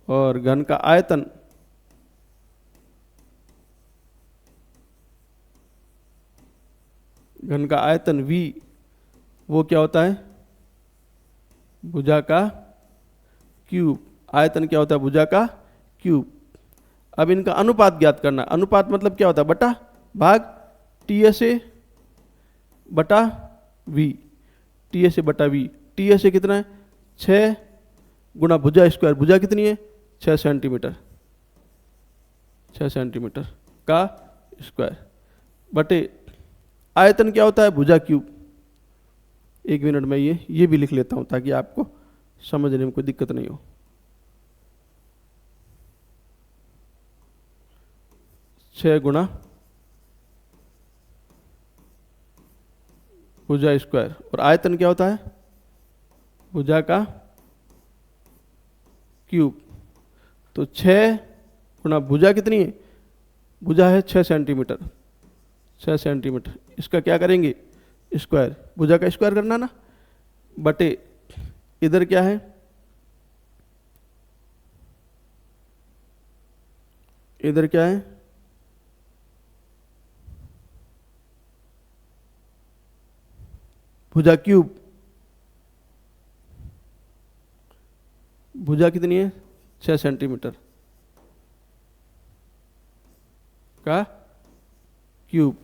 और घन का आयतन V वो क्या होता है? भुजा का क्यूब। आयतन क्या होता है? भुजा का क्यूब। अब इनका अनुपात ज्ञात करना है। अनुपात मतलब क्या होता है? बटा भाग, TSA बटा V। TSA बटा V। TSA कितना है? 6 गुणा भुजा स्क्वायर। भुजा कितनी है? 6 सेंटीमीटर, 6 सेंटीमीटर का स्क्वायर, बटे आयतन क्या होता है? भुजा क्यूब। 1 मिनट में ये भी लिख लेता हूं ताकि आपको समझने में कोई दिक्कत नहीं हो। 6 गुणा भुजा स्क्वायर। और आयतन क्या होता है? भुजा का क्यूब। तो 6 गुणा भुजा कितनी है? भुजा है 6 सेंटीमीटर, 6 सेंटीमीटर। इसका क्या करेंगे? स्क्वायर। भुजा का स्क्वायर करना ना, बटे इधर क्या है? इधर क्या है? भुजा क्यूब। भुजा कितनी है? 6 सेंटीमीटर का क्यूब।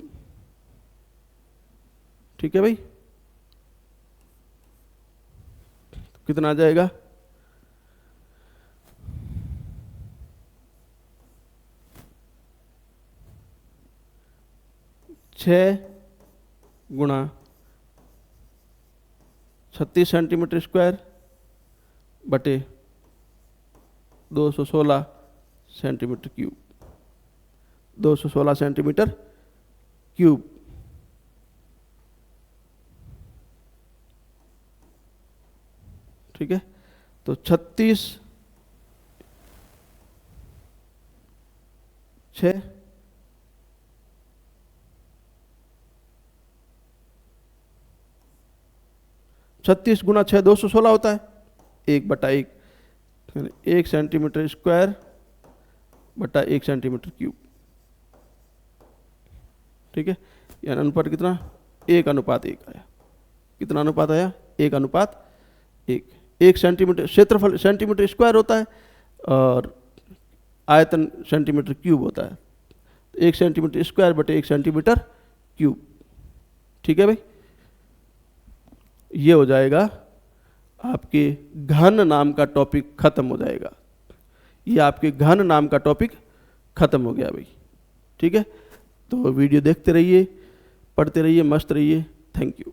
ठीक है भाई, कितना आ जाएगा? छः गुणा 36 सेंटीमीटर स्क्वायर बटे 216 सेंटीमीटर क्यूब। 216 centimetre cube. ठीक है, तो 36 6 36 गुणा 6 216 होता है, 1/1, 1 सेंटीमीटर स्क्वायर बटा 1 सेंटीमीटर क्यूब। ठीक है, यानी अनुपात कितना? 1:1 आया। कितना अनुपात आया? 1:1। 1 सेंटीमीटर क्षेत्रफल सेंटीमीटर स्क्वायर होता है और आयतन सेंटीमीटर क्यूब होता है। 1 सेंटीमीटर स्क्वायर बटे 1 सेंटीमीटर क्यूब। ठीक है भाई, ये हो जाएगा आपके घन नाम का टॉपिक खत्म हो जाएगा। ये आपके घन नाम का टॉपिक खत्म हो गया भाई। ठीक है, तो वीडियो देखते रहिए, पढ़ते रहिए, मस्त रहिए। Thank you.